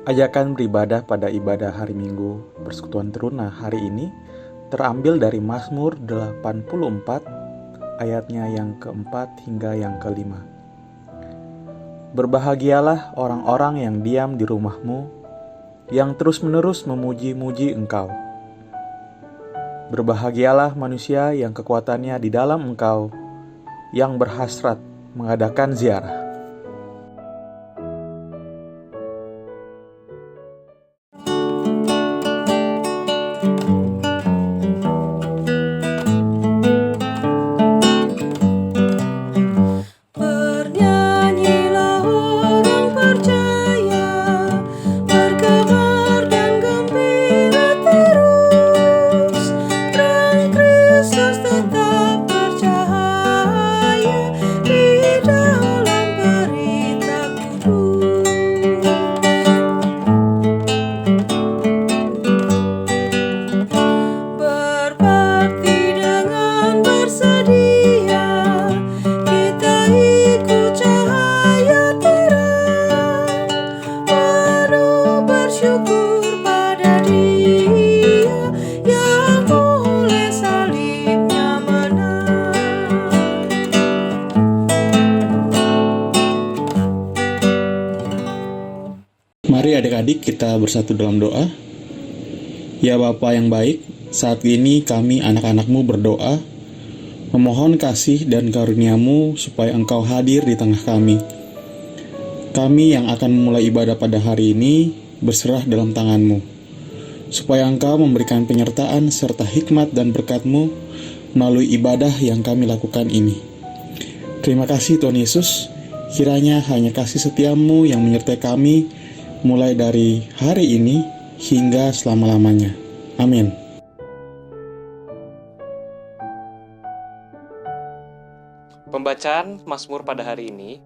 Ajakan beribadah pada ibadah hari Minggu Persekutuan Teruna hari ini terambil dari Mazmur 84 ayatnya yang keempat hingga yang kelima. Berbahagialah orang-orang yang diam di rumahmu, yang terus-menerus memuji-muji Engkau. Berbahagialah manusia yang kekuatannya di dalam Engkau, yang berhasrat mengadakan ziarah. Mari adik-adik kita bersatu dalam doa. Ya Bapa yang baik, saat ini kami anak-anakmu berdoa, memohon kasih dan karunia-Mu supaya Engkau hadir di tengah kami. Kami yang akan memulai ibadah pada hari ini berserah dalam tangan-Mu, supaya Engkau memberikan penyertaan serta hikmat dan berkat-Mu melalui ibadah yang kami lakukan ini. Terima kasih Tuhan Yesus, kiranya hanya kasih setia-Mu yang menyertai kami mulai dari hari ini hingga selama-lamanya. Amin. Pembacaan Mazmur pada hari ini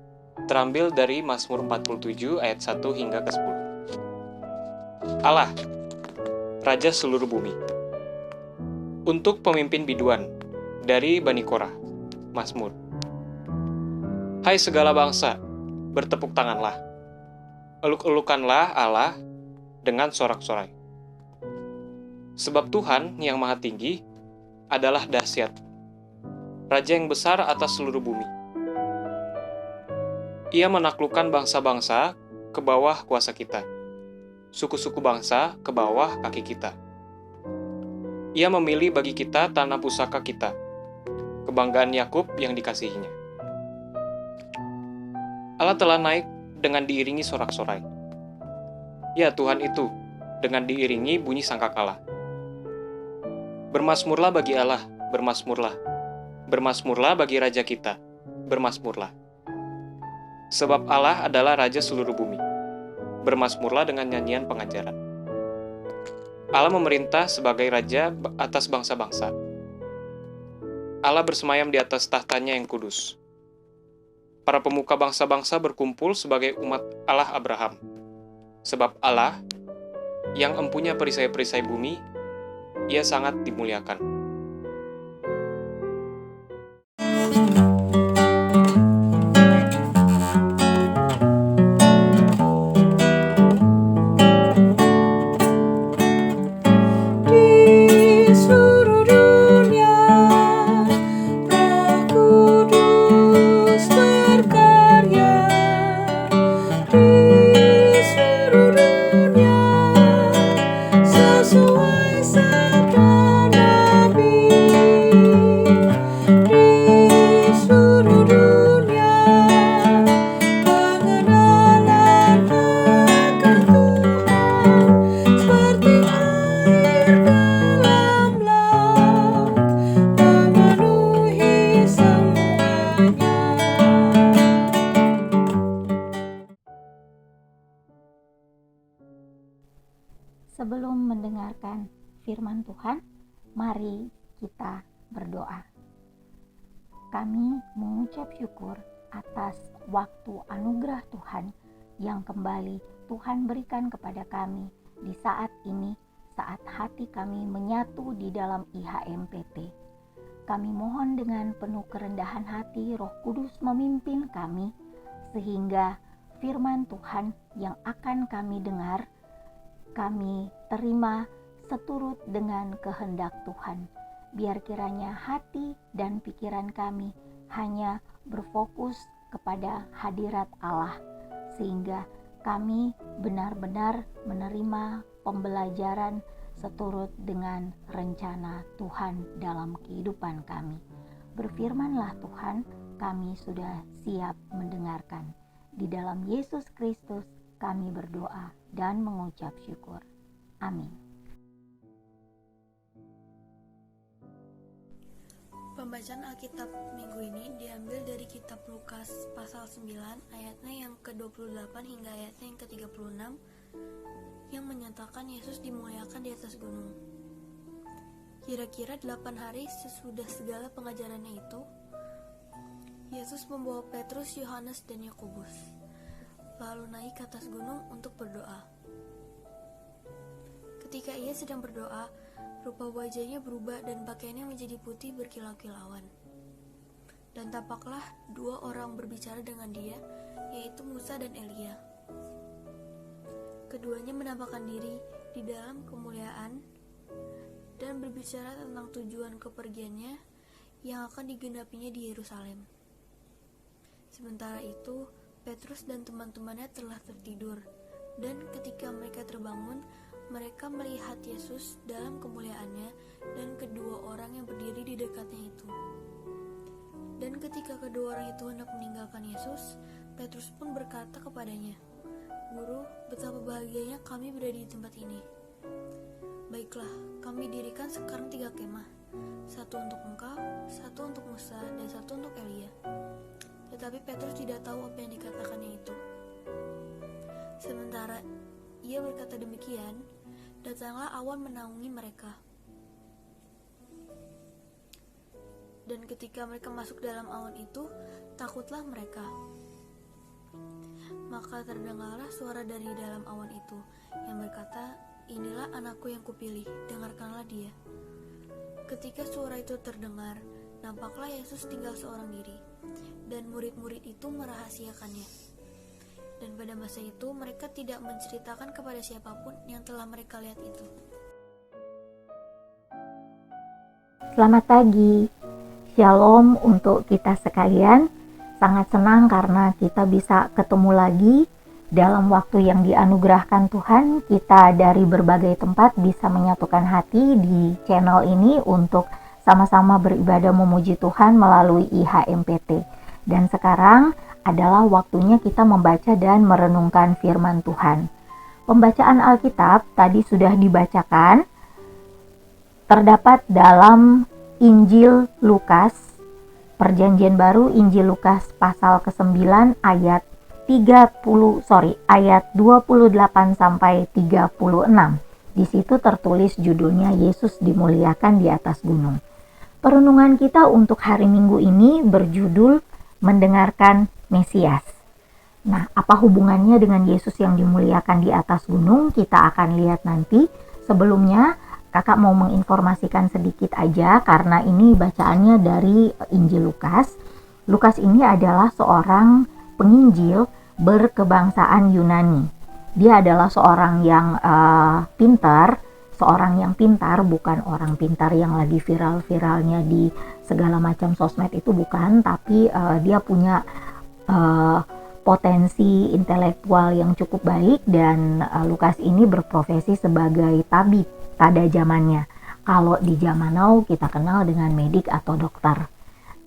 terambil dari Mazmur 47 ayat 1 hingga ke 10. Allah, Raja seluruh bumi. Untuk pemimpin biduan dari Bani Korah, Mazmur. Hai segala bangsa, bertepuk tanganlah. Eluk-elukanlah Allah dengan sorak-sorai. Sebab Tuhan yang Maha Tinggi adalah dahsyat, Raja yang besar atas seluruh bumi. Ia menaklukkan bangsa-bangsa ke bawah kuasa kita, suku-suku bangsa ke bawah kaki kita. Ia memilih bagi kita tanah pusaka kita, kebanggaan Yakub yang dikasihinya. Allah telah naik dengan diiringi sorak-sorai. Ya Tuhan itu, dengan diiringi bunyi sangkakala. Bermasmurlah bagi Allah, bermasmurlah. Bermasmurlah bagi Raja kita, bermasmurlah. Sebab Allah adalah Raja seluruh bumi. Bermasmurlah dengan nyanyian pengajaran. Allah memerintah sebagai Raja atas bangsa-bangsa. Allah bersemayam di atas tahtanya yang kudus. Para pemuka bangsa-bangsa berkumpul sebagai umat Allah Abraham. Sebab Allah, yang empunya perisai-perisai bumi, Ia sangat dimuliakan. Sebelum mendengarkan firman Tuhan, mari kita berdoa. Kami mengucap syukur atas waktu anugerah Tuhan yang kembali Tuhan berikan kepada kami di saat ini, saat hati kami menyatu di dalam IHMPT. Kami mohon dengan penuh kerendahan hati Roh Kudus memimpin kami, sehingga firman Tuhan yang akan kami dengar, kami terima seturut dengan kehendak Tuhan. Biar kiranya hati dan pikiran kami hanya berfokus kepada hadirat Allah, sehingga kami benar-benar menerima pembelajaran seturut dengan rencana Tuhan dalam kehidupan kami. Berfirmanlah Tuhan, kami sudah siap mendengarkan. Di dalam Yesus Kristus kami berdoa dan mengucap syukur. Amin. Pembacaan Alkitab minggu ini diambil dari kitab Lukas pasal 9 ayatnya yang ke-28 hingga ayatnya yang ke-36 yang menyatakan Yesus dimuliakan di atas gunung. Kira-kira 8 hari sesudah segala pengajarannya itu, Yesus membawa Petrus, Yohanes, dan Yakobus, lalu naik ke atas gunung untuk berdoa. Ketika ia sedang berdoa, rupa wajahnya berubah dan pakaiannya menjadi putih berkilau-kilauan. Dan tampaklah 2 orang berbicara dengan dia, yaitu Musa dan Elia. Keduanya menampakkan diri di dalam kemuliaan dan berbicara tentang tujuan kepergiannya yang akan digenapinya di Yerusalem. Sementara itu, Petrus dan teman-temannya telah tertidur, dan ketika mereka terbangun, mereka melihat Yesus dalam kemuliaannya dan kedua orang yang berdiri di dekatnya itu. Dan ketika kedua orang itu hendak meninggalkan Yesus, Petrus pun berkata kepadanya, "Guru, betapa bahagianya kami berada di tempat ini. Baiklah, kami dirikan sekarang 3 kemah, 1 untuk engkau, 1 untuk Musa, dan 1 untuk Elia." Tetapi Petrus tidak tahu apa yang dikatakannya itu. Sementara ia berkata demikian, datanglah awan menaungi mereka. Dan ketika mereka masuk dalam awan itu, takutlah mereka. Maka terdengarlah suara dari dalam awan itu yang berkata, "Inilah anakku yang kupilih, dengarkanlah dia." Ketika suara itu terdengar, nampaklah Yesus tinggal seorang diri, dan murid-murid itu merahasiakannya. Dan pada masa itu mereka tidak menceritakan kepada siapapun yang telah mereka lihat itu. Selamat pagi, Shalom untuk kita sekalian. Sangat senang karena kita bisa ketemu lagi dalam waktu yang dianugerahkan Tuhan. Kita dari berbagai tempat bisa menyatukan hati di channel ini untuk sama-sama beribadah memuji Tuhan melalui IHMPT. Dan sekarang adalah waktunya kita membaca dan merenungkan firman Tuhan. Pembacaan Alkitab tadi sudah dibacakan, terdapat dalam Injil Lukas, Perjanjian Baru Injil Lukas pasal ke-9 ayat 28 sampai 36. Di situ tertulis judulnya Yesus dimuliakan di atas gunung. Perenungan kita untuk hari Minggu ini berjudul mendengarkan Mesias. Nah, apa hubungannya dengan Yesus yang dimuliakan di atas gunung? Kita akan lihat nanti. Sebelumnya, kakak mau menginformasikan sedikit aja karena ini bacaannya dari Injil Lukas. Lukas ini adalah seorang penginjil berkebangsaan Yunani. Dia adalah seorang yang pintar, bukan orang pintar yang lagi viral-viralnya di segala macam sosmed itu, bukan, tapi dia punya potensi intelektual yang cukup baik, dan Lukas ini berprofesi sebagai tabib pada zamannya. Kalau di zaman now kita kenal dengan medik atau dokter.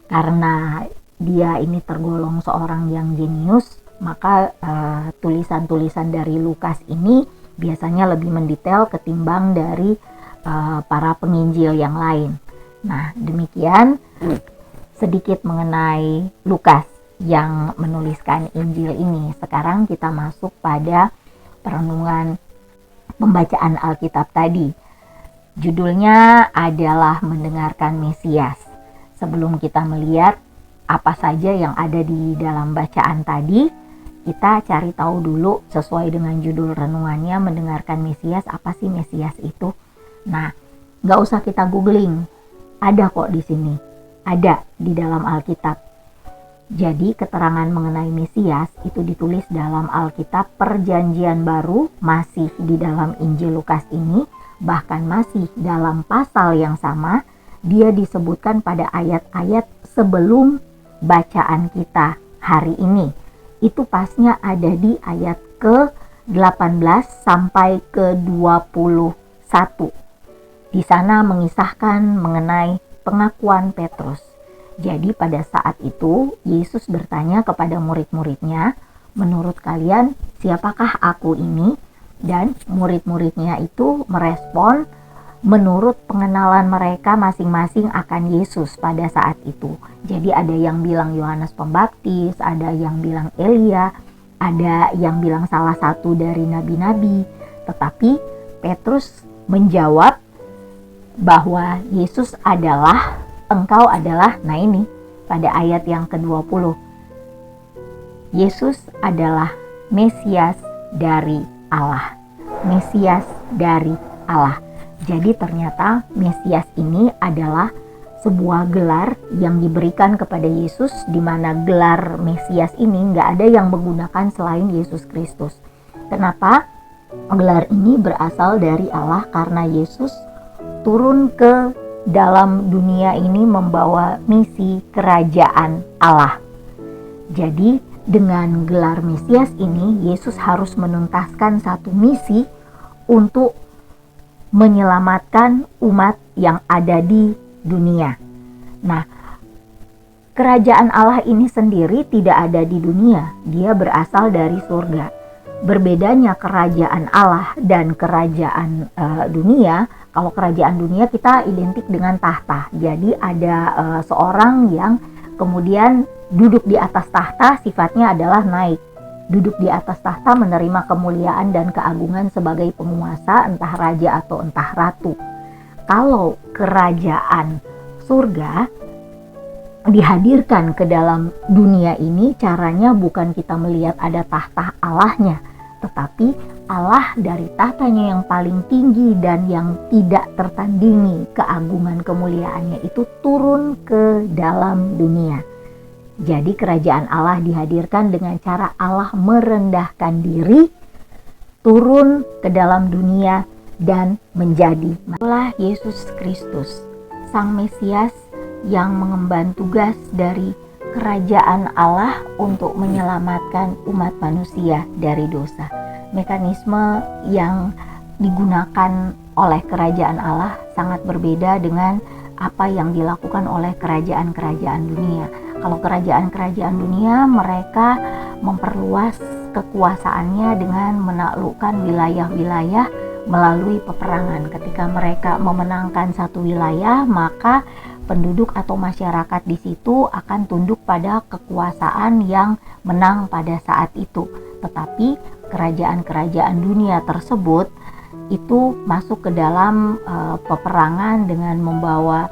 Karena dia ini tergolong seorang yang jenius, maka tulisan-tulisan dari Lukas ini biasanya lebih mendetail ketimbang dari para penginjil yang lain. Nah, demikian sedikit mengenai Lukas yang menuliskan Injil ini. Sekarang kita masuk pada perenungan pembacaan Alkitab tadi. Judulnya adalah mendengarkan Mesias. Sebelum kita melihat apa saja yang ada di dalam bacaan tadi, kita cari tahu dulu sesuai dengan judul renungannya, mendengarkan Mesias. Apa sih Mesias itu? Nah, nggak usah kita googling. Ada kok di sini. Ada di dalam Alkitab. Jadi keterangan mengenai Mesias itu ditulis dalam Alkitab Perjanjian Baru, masih di dalam Injil Lukas ini, bahkan masih dalam pasal yang sama, dia disebutkan pada ayat-ayat sebelum bacaan kita hari ini. Itu pasnya ada di ayat ke-18 sampai ke-21. Di sana mengisahkan mengenai pengakuan Petrus. Jadi pada saat itu Yesus bertanya kepada murid-muridnya, menurut kalian siapakah aku ini? Dan murid-muridnya itu merespon menurut pengenalan mereka masing-masing akan Yesus pada saat itu. Jadi ada yang bilang Yohanes Pembaptis, ada yang bilang Elia, ada yang bilang salah satu dari nabi-nabi. Tetapi Petrus menjawab bahwa Yesus adalah, engkau adalah, nah ini pada ayat yang ke-20. Yesus adalah Mesias dari Allah. Mesias dari Allah. Jadi ternyata Mesias ini adalah sebuah gelar yang diberikan kepada Yesus, di mana gelar Mesias ini nggak ada yang menggunakan selain Yesus Kristus. Kenapa? Gelar ini berasal dari Allah karena Yesus turun ke dalam dunia ini membawa misi kerajaan Allah. Jadi dengan gelar Mesias ini, Yesus harus menuntaskan satu misi untuk menyelamatkan umat yang ada di dunia. Nah, kerajaan Allah ini sendiri tidak ada di dunia, dia berasal dari surga. Berbedanya kerajaan Allah dan kerajaan dunia, kalau kerajaan dunia kita identik dengan tahta. Jadi ada seorang yang kemudian duduk di atas tahta, sifatnya adalah naik. Duduk di atas tahta menerima kemuliaan dan keagungan sebagai penguasa, entah raja atau entah ratu. Kalau kerajaan surga dihadirkan ke dalam dunia ini, caranya bukan kita melihat ada tahta Allahnya, tetapi Allah dari tahtanya yang paling tinggi dan yang tidak tertandingi keagungan kemuliaannya itu turun ke dalam dunia. Jadi kerajaan Allah dihadirkan dengan cara Allah merendahkan diri, turun ke dalam dunia dan menjadi itulah Yesus Kristus, Sang Mesias yang mengemban tugas dari kerajaan Allah untuk menyelamatkan umat manusia dari dosa. Mekanisme yang digunakan oleh kerajaan Allah sangat berbeda dengan apa yang dilakukan oleh kerajaan-kerajaan dunia. Kalau kerajaan-kerajaan dunia, mereka memperluas kekuasaannya dengan menaklukkan wilayah-wilayah melalui peperangan. Ketika mereka memenangkan satu wilayah, maka penduduk atau masyarakat di situ akan tunduk pada kekuasaan yang menang pada saat itu. Tetapi kerajaan-kerajaan dunia tersebut itu masuk ke dalam peperangan dengan membawa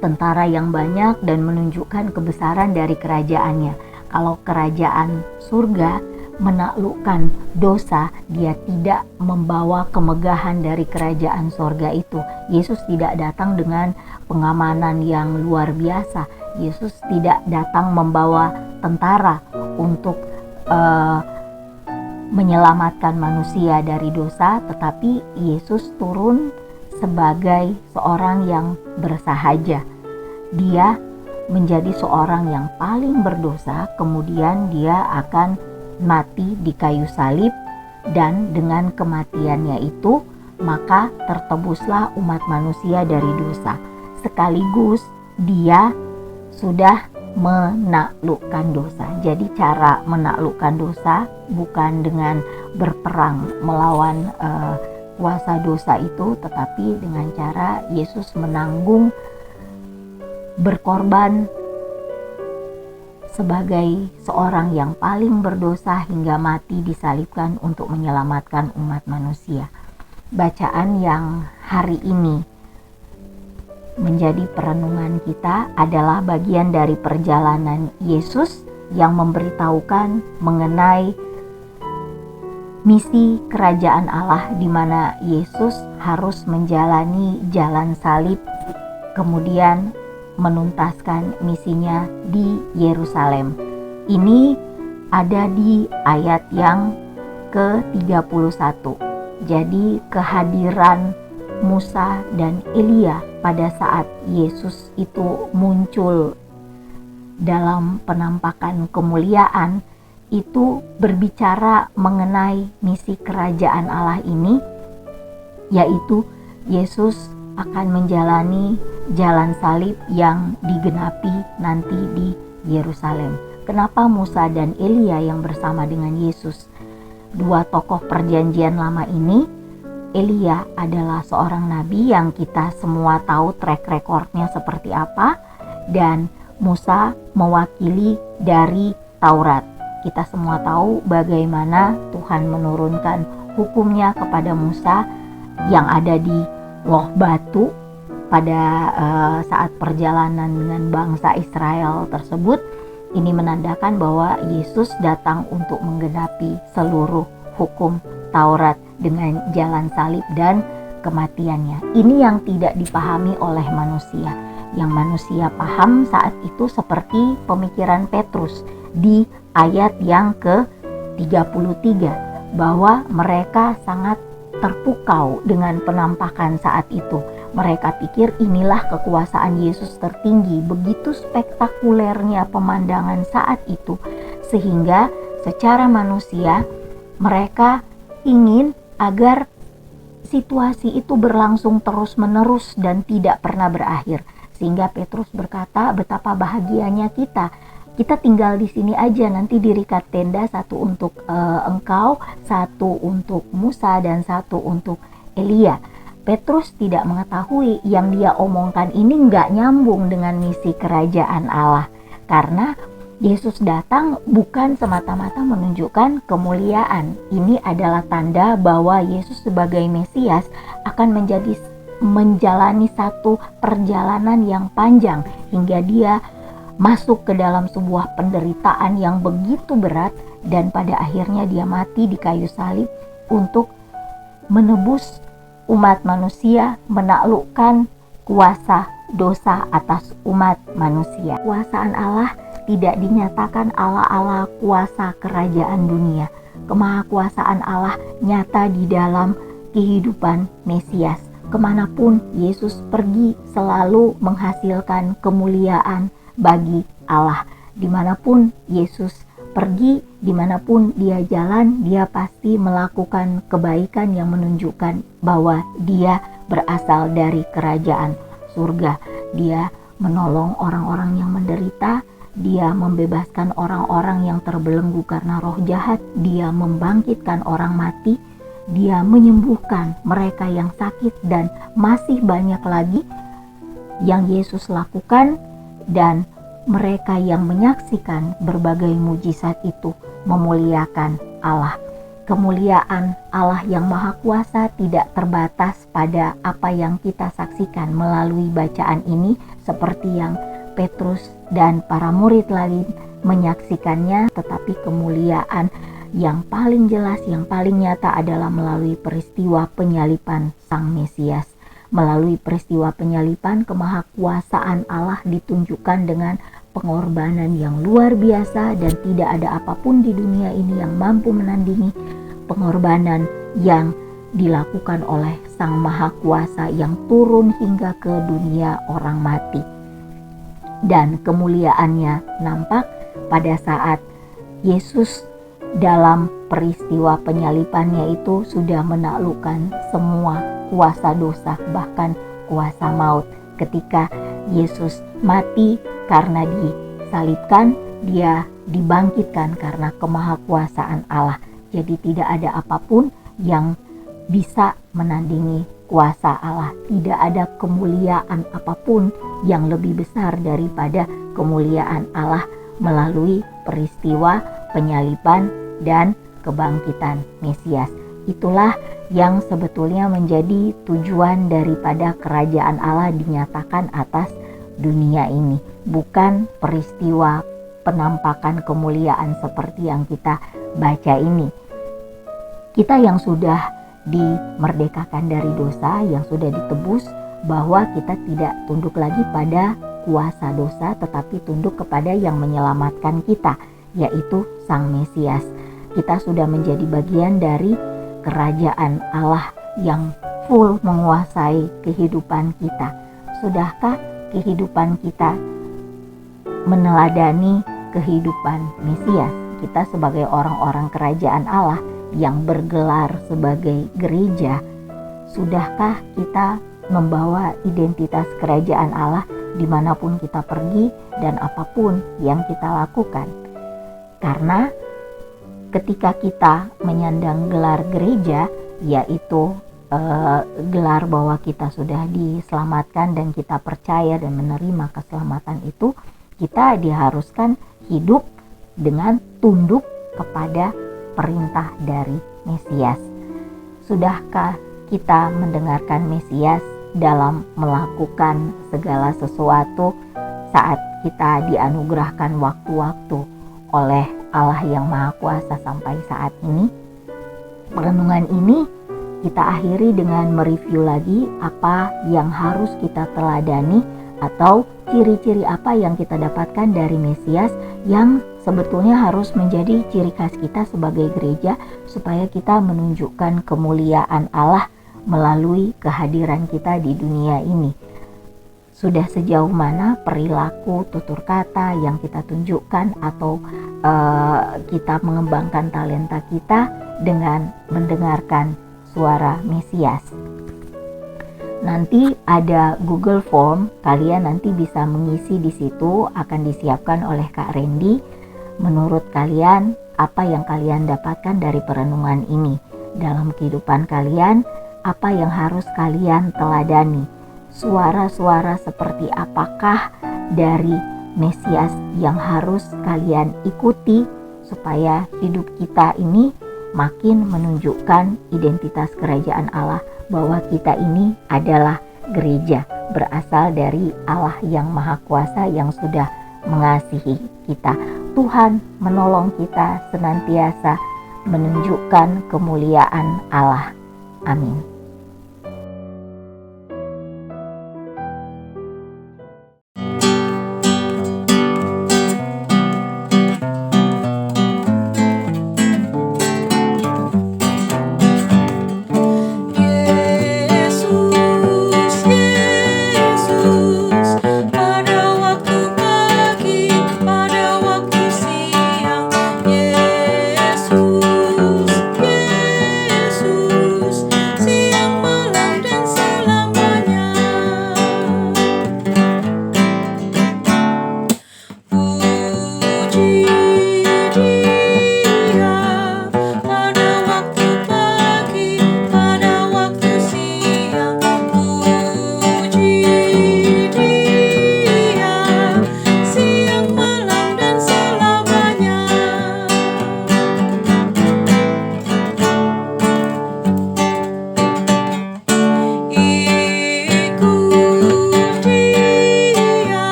tentara yang banyak dan menunjukkan kebesaran dari kerajaannya. Kalau kerajaan surga menaklukkan dosa, dia tidak membawa kemegahan dari kerajaan surga itu. Yesus tidak datang dengan pengamanan yang luar biasa. Yesus tidak datang membawa tentara untuk menyelamatkan manusia dari dosa, tetapi Yesus turun sebagai seorang yang bersahaja. Dia menjadi seorang yang paling berdosa, kemudian dia akan mati di kayu salib, dan dengan kematiannya itu maka tertebuslah umat manusia dari dosa. Sekaligus dia sudah menaklukkan dosa. Jadi cara menaklukkan dosa bukan dengan berperang melawan kuasa dosa itu, tetapi dengan cara Yesus menanggung, berkorban sebagai seorang yang paling berdosa hingga mati disalibkan untuk menyelamatkan umat manusia. Bacaan yang hari ini menjadi perenungan kita adalah bagian dari perjalanan Yesus yang memberitahukan mengenai misi kerajaan Allah, di mana Yesus harus menjalani jalan salib, kemudian menuntaskan misinya di Yerusalem. Ini ada di ayat yang ke-31. Jadi kehadiran Musa dan Elia pada saat Yesus itu muncul dalam penampakan kemuliaan itu berbicara mengenai misi kerajaan Allah ini, yaitu Yesus akan menjalani jalan salib yang digenapi nanti di Yerusalem. Kenapa Musa dan Elia yang bersama dengan Yesus? Dua tokoh perjanjian lama ini, Elia adalah seorang nabi yang kita semua tahu track recordnya seperti apa, dan Musa mewakili dari Taurat. Kita semua tahu bagaimana Tuhan menurunkan hukumnya kepada Musa yang ada di loh batu pada saat perjalanan dengan bangsa Israel tersebut. Ini menandakan bahwa Yesus datang untuk menggenapi seluruh hukum Taurat dengan jalan salib dan kematiannya. Ini yang tidak dipahami oleh manusia. Yang manusia paham saat itu seperti pemikiran Petrus di ayat yang ke-33, bahwa mereka sangat terpukau dengan penampakan saat itu. Mereka pikir inilah kekuasaan Yesus tertinggi. Begitu spektakulernya pemandangan saat itu, sehingga secara manusia mereka ingin agar situasi itu berlangsung terus-menerus dan tidak pernah berakhir. Sehingga Petrus berkata, betapa bahagianya kita tinggal di sini aja, nanti dirikat tenda, satu untuk engkau, satu untuk Musa, dan satu untuk Elia. Petrus tidak mengetahui yang dia omongkan ini nggak nyambung dengan misi kerajaan Allah, karena Yesus datang bukan semata-mata menunjukkan kemuliaan. Ini adalah tanda bahwa Yesus sebagai Mesias akan menjalani satu perjalanan yang panjang hingga dia masuk ke dalam sebuah penderitaan yang begitu berat, dan pada akhirnya dia mati di kayu salib untuk menebus umat manusia, menaklukkan kuasa dosa atas umat manusia. Kuasaan Allah tidak dinyatakan ala-ala kuasa kerajaan dunia. Kemahakuasaan Allah nyata di dalam kehidupan Mesias. Kemanapun Yesus pergi selalu menghasilkan kemuliaan bagi Allah. Dimanapun Yesus pergi, dimanapun dia jalan, dia pasti melakukan kebaikan yang menunjukkan bahwa dia berasal dari kerajaan surga. Dia menolong orang-orang yang menderita, dia membebaskan orang-orang yang terbelenggu karena roh jahat, dia membangkitkan orang mati, dia menyembuhkan mereka yang sakit, dan masih banyak lagi yang Yesus lakukan. Dan mereka yang menyaksikan berbagai mujizat itu memuliakan Allah. Kemuliaan Allah yang Maha Kuasa tidak terbatas pada apa yang kita saksikan melalui bacaan ini, seperti yang Petrus dan para murid lain menyaksikannya, tetapi kemuliaan yang paling jelas, yang paling nyata adalah melalui peristiwa penyaliban Sang Mesias. Melalui peristiwa penyaliban, kemahakuasaan Allah ditunjukkan dengan pengorbanan yang luar biasa, dan tidak ada apapun di dunia ini yang mampu menandingi pengorbanan yang dilakukan oleh Sang Maha Kuasa yang turun hingga ke dunia orang mati. Dan kemuliaannya nampak pada saat Yesus dalam peristiwa penyalibannya itu sudah menaklukkan semua kuasa dosa, bahkan kuasa maut. Ketika Yesus mati karena disalibkan, dia dibangkitkan karena kemahakuasaan Allah. Jadi tidak ada apapun yang bisa menandingi kuasa Allah. Tidak ada kemuliaan apapun yang lebih besar daripada kemuliaan Allah melalui peristiwa penyaliban dan kebangkitan Mesias. Itulah yang sebetulnya menjadi tujuan daripada kerajaan Allah dinyatakan atas dunia ini, bukan peristiwa penampakan kemuliaan seperti yang kita baca ini. Kita yang sudah dimerdekakan dari dosa, yang sudah ditebus, bahwa kita tidak tunduk lagi pada kuasa dosa, tetapi tunduk kepada yang menyelamatkan kita, yaitu Sang Mesias. Kita sudah menjadi bagian dari kerajaan Allah yang full menguasai kehidupan kita. Sudahkah kehidupan kita meneladani kehidupan Mesias? Kita sebagai orang-orang kerajaan Allah yang bergelar sebagai gereja, sudahkah kita membawa identitas kerajaan Allah dimanapun kita pergi dan apapun yang kita lakukan? Karena ketika kita menyandang gelar gereja, yaitu gelar bahwa kita sudah diselamatkan dan kita percaya dan menerima keselamatan itu, kita diharuskan hidup dengan tunduk kepada perintah dari Mesias. Sudahkah kita mendengarkan Mesias dalam melakukan segala sesuatu saat kita dianugerahkan waktu-waktu oleh Allah yang Maha Kuasa sampai saat ini? Renungan ini kita akhiri dengan mereview lagi apa yang harus kita teladani atau ciri-ciri apa yang kita dapatkan dari Mesias yang sebetulnya harus menjadi ciri khas kita sebagai gereja supaya kita menunjukkan kemuliaan Allah melalui kehadiran kita di dunia ini. Sudah sejauh mana perilaku, tutur kata yang kita tunjukkan atau kita mengembangkan talenta kita dengan mendengarkan suara Mesias. Nanti ada Google Form, kalian nanti bisa mengisi di situ, akan disiapkan oleh Kak Randy. Menurut kalian, apa yang kalian dapatkan dari perenungan ini? Dalam kehidupan kalian, apa yang harus kalian teladani? Suara-suara seperti apakah dari Mesias yang harus kalian ikuti supaya hidup kita ini makin menunjukkan identitas kerajaan Allah, bahwa kita ini adalah gereja berasal dari Allah yang Maha Kuasa yang sudah mengasihi kita. Tuhan menolong kita senantiasa menunjukkan kemuliaan Allah. Amin.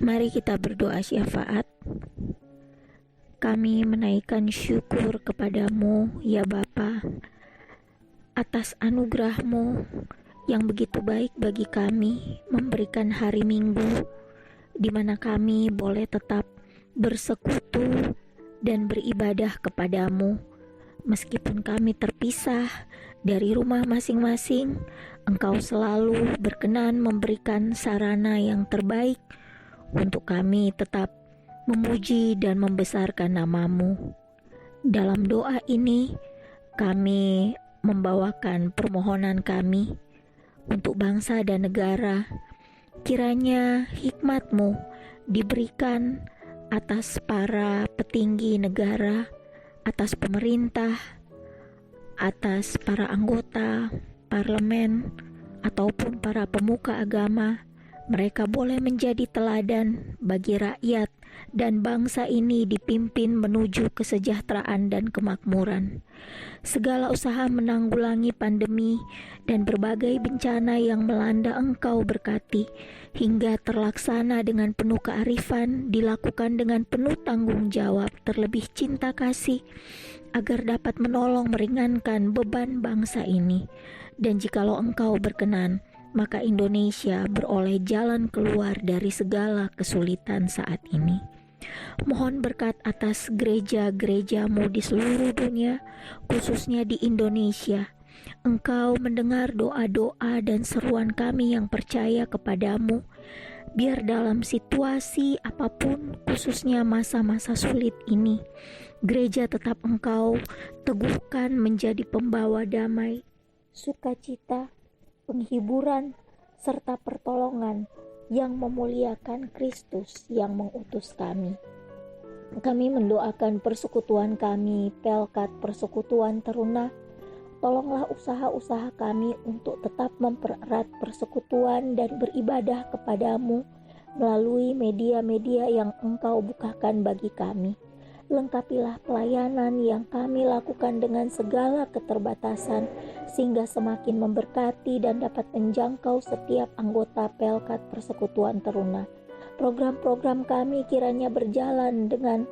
Mari kita berdoa syafaat. Kami menaikkan syukur kepadamu ya Bapa atas anugerah-Mu yang begitu baik bagi kami, memberikan hari Minggu di mana kami boleh tetap bersekutu dan beribadah kepadamu. meskipun kami terpisah dari rumah masing-masing, Engkau selalu berkenan memberikan sarana yang terbaik untuk kami tetap memuji dan membesarkan nama-Mu. Dalam doa ini, kami membawakan permohonan kami untuk bangsa dan negara. Kiranya hikmat-Mu diberikan atas para petinggi negara, atas pemerintah, atas para anggota parlemen, ataupun para pemuka agama. Mereka boleh menjadi teladan bagi rakyat dan bangsa ini dipimpin menuju kesejahteraan dan kemakmuran. Segala usaha menanggulangi pandemi dan berbagai bencana yang melanda Engkau berkati, hingga terlaksana dengan penuh kearifan, dilakukan dengan penuh tanggung jawab, terlebih cinta kasih, agar dapat menolong meringankan beban bangsa ini. Dan jikalau Engkau berkenan, maka Indonesia beroleh jalan keluar dari segala kesulitan saat ini. Mohon berkat atas gereja-gereja-Mu di seluruh dunia, khususnya di Indonesia. Engkau mendengar doa-doa dan seruan kami yang percaya kepadamu. Biar dalam situasi apapun, khususnya masa-masa sulit ini, gereja tetap Engkau teguhkan menjadi pembawa damai, sukacita, penghiburan, serta pertolongan yang memuliakan Kristus yang mengutus kami. Kami mendoakan persekutuan kami, Pelkat Persekutuan Teruna. Tolonglah usaha-usaha kami untuk tetap mempererat persekutuan dan beribadah kepadamu melalui media-media yang Engkau bukakan bagi kami. Lengkapilah pelayanan yang kami lakukan dengan segala keterbatasan, sehingga semakin memberkati dan dapat menjangkau setiap anggota Pelkat Persekutuan Teruna. Program-program kami kiranya berjalan dengan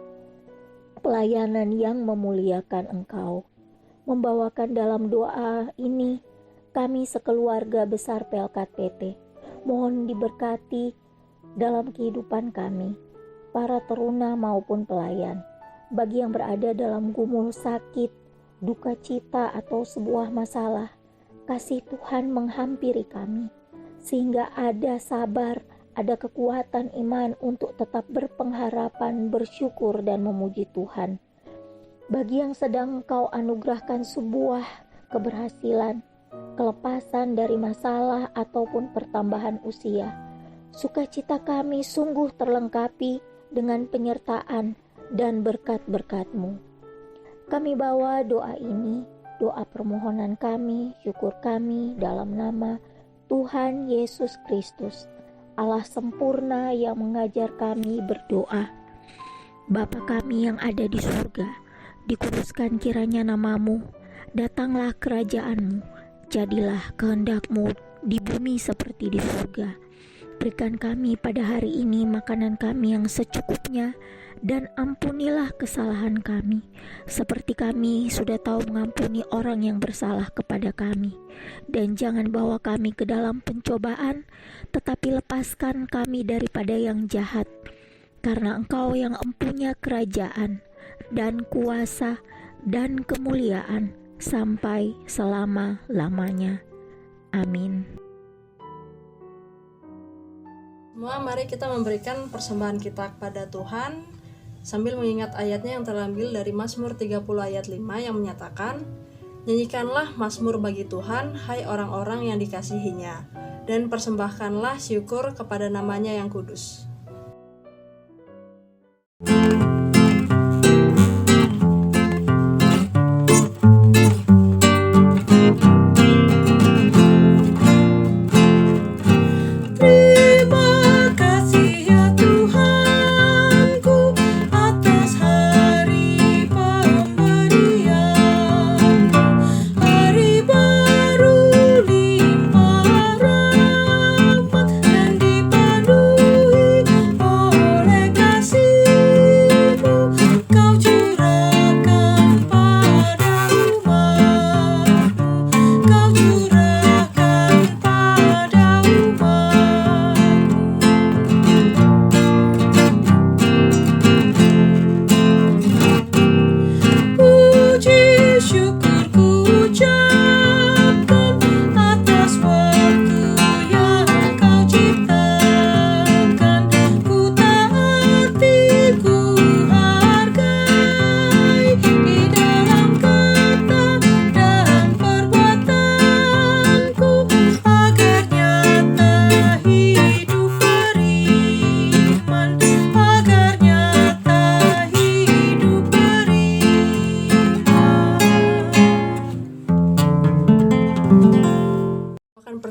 pelayanan yang memuliakan Engkau. Membawakan dalam doa ini kami sekeluarga besar Pelkat PT. Mohon diberkati dalam kehidupan kami, para teruna maupun pelayan. Bagi yang berada dalam gumul sakit, duka cita atau sebuah masalah, kasih Tuhan menghampiri kami, sehingga ada sabar, ada kekuatan iman untuk tetap berpengharapan, bersyukur dan memuji Tuhan. Bagi yang sedang Engkau anugerahkan sebuah keberhasilan, kelepasan dari masalah ataupun pertambahan usia, sukacita kami sungguh terlengkapi dengan penyertaan dan berkat-berkat-Mu. Kami bawa doa ini, doa permohonan kami, syukur kami dalam nama Tuhan Yesus Kristus, Allah sempurna yang mengajar kami berdoa. Bapa kami yang ada di surga, dikuduskan kiranya nama-Mu, datanglah kerajaan-Mu, jadilah kehendak-Mu di bumi seperti di surga. Berikan kami pada hari ini makanan kami yang secukupnya, dan ampunilah kesalahan kami, seperti kami sudah tahu mengampuni orang yang bersalah kepada kami. Dan jangan bawa kami ke dalam pencobaan, tetapi lepaskan kami daripada yang jahat. Karena Engkau yang empunya kerajaan, dan kuasa, dan kemuliaan, sampai selama-lamanya. Amin. Semua mari kita memberikan persembahan kita kepada Tuhan sambil mengingat ayatnya yang terambil dari Mazmur 30 ayat 5 yang menyatakan, "Nyanyikanlah mazmur bagi Tuhan, hai orang-orang yang dikasihinya, dan persembahkanlah syukur kepada namanya yang kudus."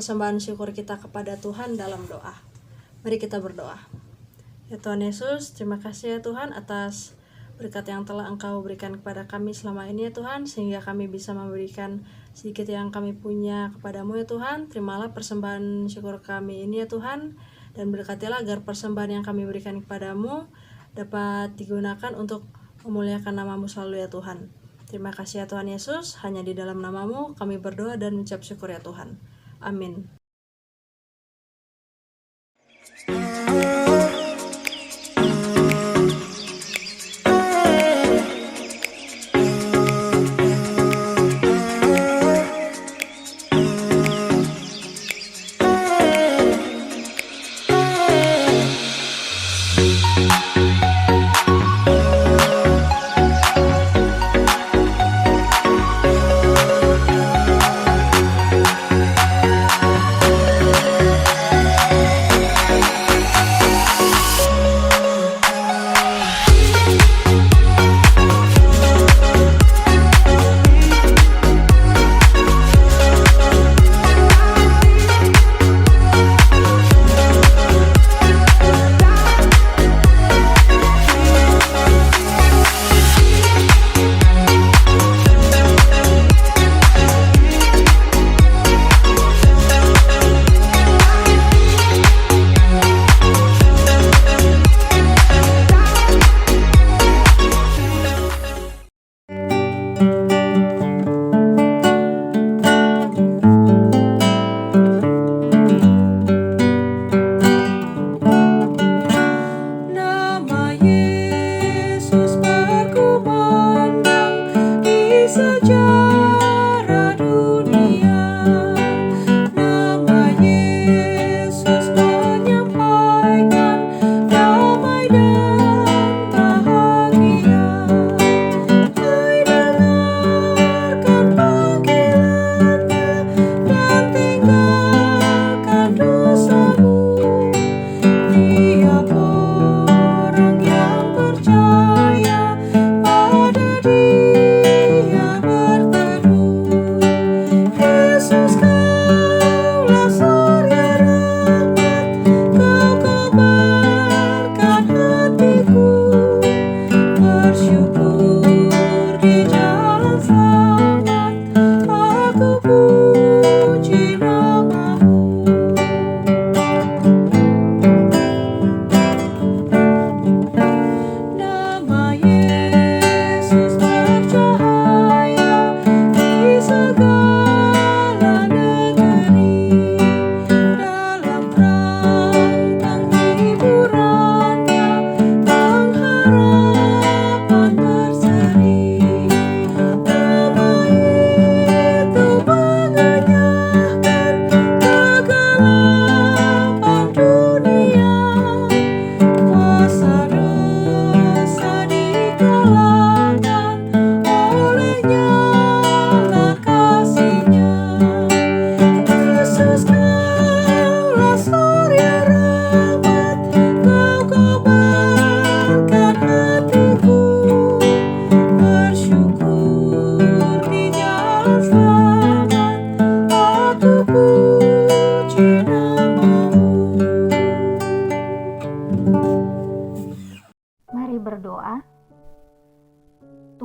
persembahan syukur kita kepada Tuhan dalam doa. Mari kita berdoa. Ya Tuhan Yesus, terima kasih ya Tuhan atas berkat yang telah Engkau berikan kepada kami selama ini ya Tuhan, sehingga kami bisa memberikan sedikit yang kami punya kepadamu ya Tuhan. Terimalah persembahan syukur kami ini ya Tuhan, dan berkatilah agar persembahan yang kami berikan kepadamu dapat digunakan untuk memuliakan namamu selalu ya Tuhan. Terima kasih ya Tuhan Yesus, hanya di dalam namamu kami berdoa dan mengucap syukur ya Tuhan. Amin.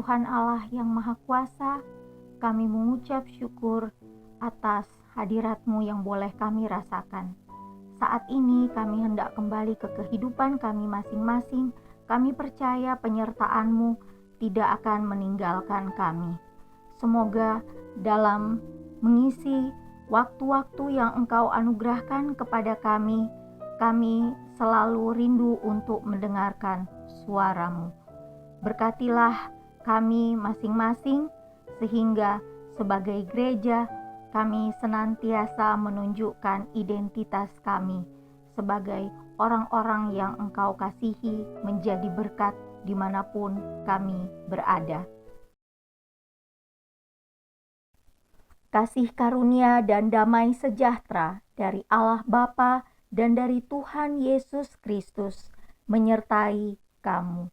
Tuhan Allah yang Maha Kuasa, kami mengucap syukur atas hadirat-Mu yang boleh kami rasakan. Saat ini kami hendak kembali ke kehidupan kami masing-masing. Kami percaya penyertaan-Mu tidak akan meninggalkan kami. Semoga dalam mengisi waktu-waktu yang Engkau anugerahkan kepada kami selalu rindu untuk mendengarkan suara-Mu. Berkatilah kami masing-masing, sehingga sebagai gereja kami senantiasa menunjukkan identitas kami sebagai orang-orang yang Engkau kasihi, menjadi berkat dimanapun kami berada. Kasih karunia dan damai sejahtera dari Allah Bapa dan dari Tuhan Yesus Kristus menyertai kamu.